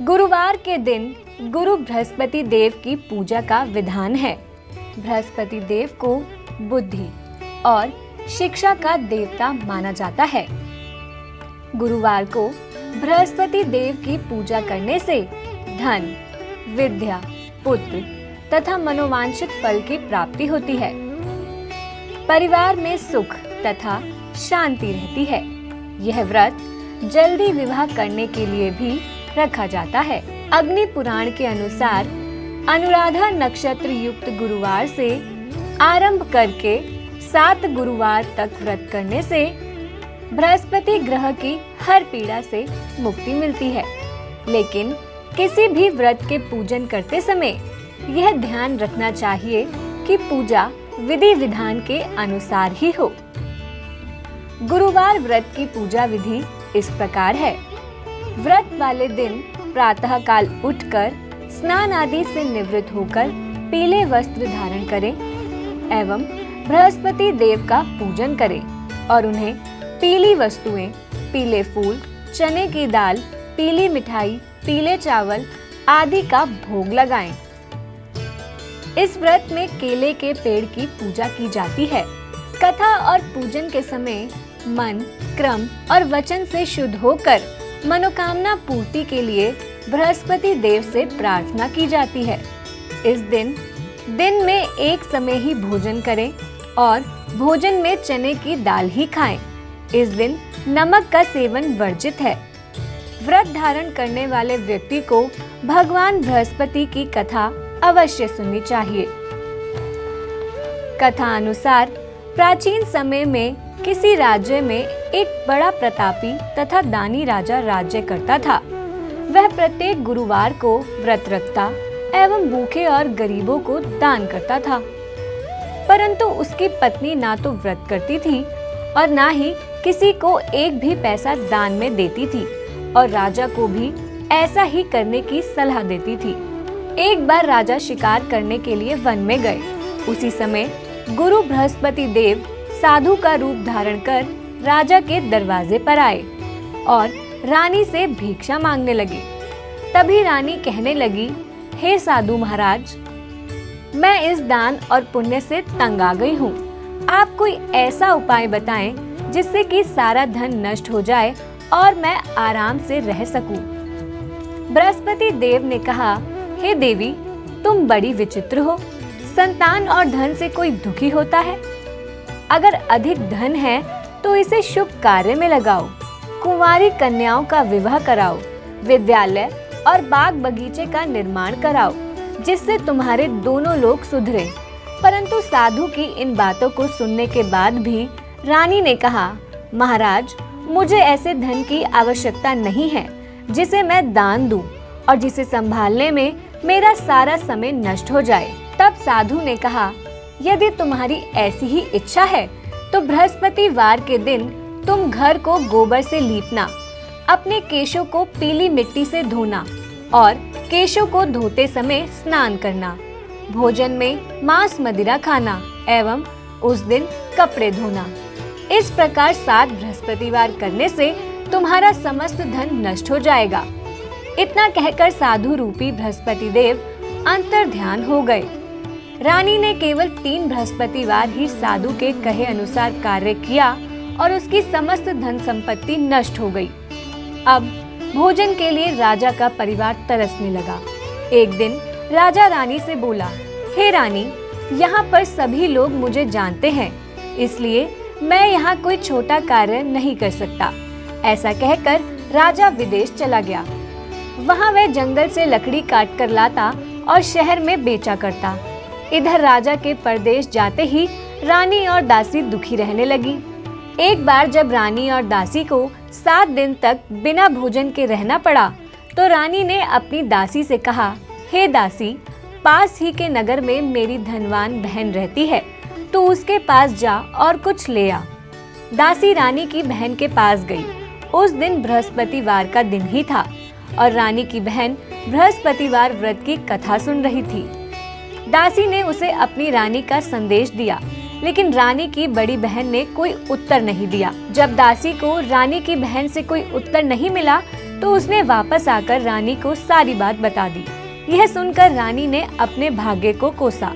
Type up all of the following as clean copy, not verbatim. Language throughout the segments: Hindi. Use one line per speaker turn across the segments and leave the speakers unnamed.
गुरुवार के दिन गुरु बृहस्पति देव की पूजा का विधान है। बृहस्पति देव को बुद्धि और शिक्षा का देवता माना जाता है। गुरुवार को बृहस्पति देव की पूजा करने से धन, विद्या, पुत्र तथा मनोवांछित फल की प्राप्ति होती है। परिवार में सुख तथा शांति रहती है। यह व्रत जल्दी विवाह करने के लिए भी रखा जाता है। अग्नि पुराण के अनुसार अनुराधा नक्षत्र युक्त गुरुवार से आरंभ करके 7 गुरुवार तक व्रत करने से बृहस्पति ग्रह की हर पीड़ा से मुक्ति मिलती है। लेकिन किसी भी व्रत के पूजन करते समय यह ध्यान रखना चाहिए कि पूजा विधि विधान के अनुसार ही हो। गुरुवार व्रत की पूजा विधि इस प्रकार है। व्रत वाले दिन प्रातः काल उठकर स्नान आदि से निवृत्त होकर पीले वस्त्र धारण करें एवं बृहस्पति देव का पूजन करें और उन्हें पीली वस्तुएं, पीले फूल, चने की दाल, पीली मिठाई, पीले चावल आदि का भोग लगाएं। इस व्रत में केले के पेड़ की पूजा की जाती है। कथा और पूजन के समय मन, क्रम और वचन से शुद्ध होकर मनोकामना पूर्ति के लिए बृहस्पति देव से प्रार्थना की जाती है। इस दिन में एक समय ही भोजन करें और भोजन में चने की दाल ही खाएं। इस दिन नमक का सेवन वर्जित है। व्रत धारण करने वाले व्यक्ति को भगवान बृहस्पति की कथा अवश्य सुननी चाहिए। कथा अनुसार प्राचीन समय में किसी राज्य में एक बड़ा प्रतापी तथा दानी राजा राज्य करता था। वह प्रत्येक गुरुवार को व्रत रखता एवं भूखे और गरीबों को दान करता था। परंतु उसकी पत्नी ना तो व्रत करती थी और ना ही किसी को एक भी पैसा दान में देती थी और राजा को भी ऐसा ही करने की सलाह देती थी। एक बार राजा शिकार करने के लिए वन में गए। उसी समय गुरु बृहस्पति देव साधु का रूप धारण कर राजा के दरवाजे पर आए और रानी से भिक्षा मांगने लगे। तभी रानी कहने लगी, हे साधु महाराज, मैं इस दान और पुण्य से तंग आ गई हूँ। आप कोई ऐसा उपाय बताएं जिससे कि सारा धन नष्ट हो जाए और मैं आराम से रह सकूं। बृहस्पति देव ने कहा, हे देवी, तुम बड़ी विचित्र हो। संतान और धन से कोई दुखी होता है? अगर अधिक धन है तो इसे शुभ कार्य में लगाओ। कुंवारी कन्याओं का विवाह कराओ, विद्यालय और बाग बगीचे का निर्माण कराओ, जिससे तुम्हारे दोनों लोग सुधरे। परंतु साधु की इन बातों को सुनने के बाद भी रानी ने कहा, महाराज, मुझे ऐसे धन की आवश्यकता नहीं है जिसे मैं दान दूं और जिसे संभालने में मेरा सारा समय नष्ट हो जाए। तब साधु ने कहा, यदि तुम्हारी ऐसी ही इच्छा है तो बृहस्पतिवार के दिन तुम घर को गोबर से लीपना, अपने केशों को पीली मिट्टी से धोना और केशों को धोते समय स्नान करना, भोजन में मांस मदिरा खाना एवं उस दिन कपड़े धोना। इस प्रकार 7 बृहस्पतिवार करने से तुम्हारा समस्त धन नष्ट हो जाएगा। इतना कहकर साधु रूपी बृहस्पति देव अंतर्ध्यान हो गए। रानी ने केवल 3 बृहस्पतिवार ही साधु के कहे अनुसार कार्य किया और उसकी समस्त धन संपत्ति नष्ट हो गई। अब भोजन के लिए राजा का परिवार तरसने लगा। एक दिन राजा रानी से बोला, हे रानी, यहाँ पर सभी लोग मुझे जानते हैं, इसलिए मैं यहाँ कोई छोटा कार्य नहीं कर सकता। ऐसा कहकर राजा विदेश चला गया। वहाँ वह जंगल से लकड़ी काट कर लाता और शहर में बेचा करता। इधर राजा के परदेश जाते ही रानी और दासी दुखी रहने लगी। एक बार जब रानी और दासी को 7 दिन तक बिना भोजन के रहना पड़ा तो रानी ने अपनी दासी से कहा, हे दासी, पास ही के नगर में मेरी धनवान बहन रहती है, तो उसके पास जा और कुछ ले आ। दासी रानी की बहन के पास गई। उस दिन बृहस्पतिवार का दिन ही था और रानी की बहन बृहस्पतिवार व्रत की कथा सुन रही थी। दासी ने उसे अपनी रानी का संदेश दिया, लेकिन रानी की बड़ी बहन ने कोई उत्तर नहीं दिया। जब दासी को रानी की बहन से कोई उत्तर नहीं मिला तो उसने वापस आकर रानी को सारी बात बता दी। यह सुनकर रानी ने अपने भाग्य को कोसा।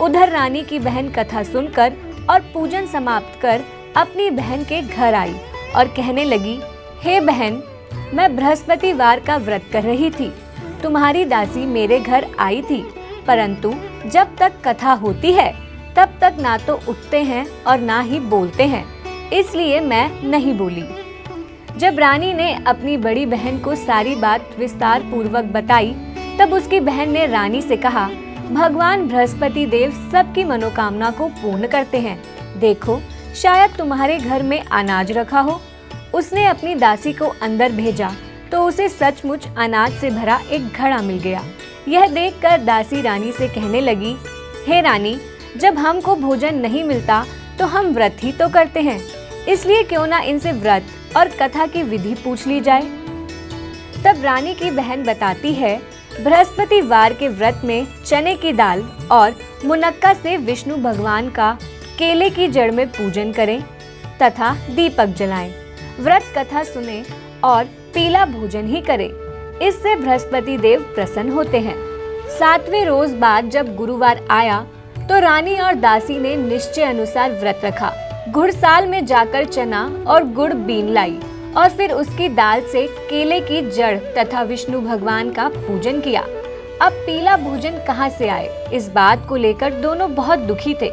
उधर रानी की बहन कथा सुनकर और पूजन समाप्त कर अपनी बहन के घर आई और कहने लगी, हे बहन, मैं बृहस्पतिवार का व्रत कर रही थी। तुम्हारी दासी मेरे घर आई थी, परंतु जब तक कथा होती है तब तक ना तो उठते हैं और ना ही बोलते हैं, इसलिए मैं नहीं बोली। जब रानी ने अपनी बड़ी बहन को सारी बात विस्तार पूर्वक बताई, तब उसकी बहन ने रानी से कहा, भगवान बृहस्पति देव सबकी मनोकामना को पूर्ण करते हैं। देखो, शायद तुम्हारे घर में अनाज रखा हो। उसने अपनी दासी को अंदर भेजा तो उसे सचमुच अनाज से भरा एक घड़ा मिल गया। यह देखकर दासी रानी से कहने लगी, हे रानी, जब हमको भोजन नहीं मिलता तो हम व्रत ही तो करते हैं, इसलिए क्यों ना इनसे व्रत और कथा की विधि पूछ ली जाए। तब रानी की बहन बताती है, बृहस्पतिवार के व्रत में चने की दाल और मुनक्का से विष्णु भगवान का केले की जड़ में पूजन करें तथा दीपक जलाएं। व्रत कथा सुने और पीला भोजन ही करें, इससे बृहस्पति देव प्रसन्न होते हैं। 7वें रोज बाद जब गुरुवार आया तो रानी और दासी ने निश्चय अनुसार व्रत रखा। घुड़साल में जाकर चना और गुड़ बीन लाई और फिर उसकी दाल से केले की जड़ तथा विष्णु भगवान का पूजन किया। अब पीला भोजन कहाँ से आए, इस बात को लेकर दोनों बहुत दुखी थे,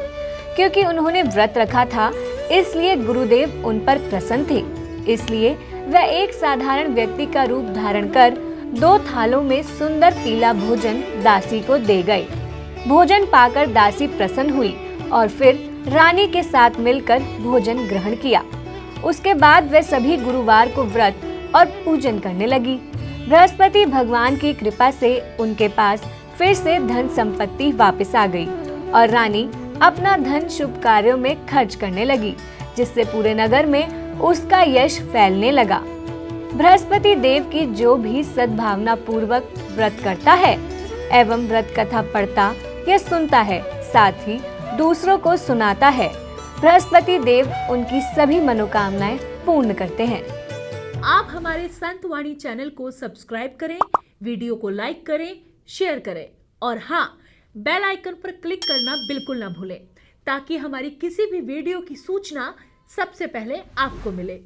क्योंकि उन्होंने व्रत रखा था, इसलिए गुरुदेव उन पर प्रसन्न थे। इसलिए वह एक साधारण व्यक्ति का रूप धारण कर 2 थालों में सुंदर पीला भोजन दासी को दे गए। भोजन पाकर दासी प्रसन्न हुई और फिर रानी के साथ मिलकर भोजन ग्रहण किया। उसके बाद वे सभी गुरुवार को व्रत और पूजन करने लगी। बृहस्पति भगवान की कृपा से उनके पास फिर से धन संपत्ति वापस आ गई और रानी अपना धन शुभ कार्यों में खर्च करने लगी, जिससे पूरे नगर में उसका यश फैलने लगा। बृहस्पति देव की जो भी सद्भावना पूर्वक व्रत करता है एवं व्रत कथा पढ़ता या सुनता है, साथ ही दूसरों को सुनाता है, बृहस्पति देव उनकी सभी मनोकामनाएं पूर्ण करते हैं।
आप हमारे संत वाणी चैनल को सब्सक्राइब करें, वीडियो को लाइक करें, शेयर करें और हाँ, बेल आइकन पर क्लिक करना बिल्कुल ना भूलें, ताकि हमारी किसी भी वीडियो की सूचना सबसे पहले आपको मिले।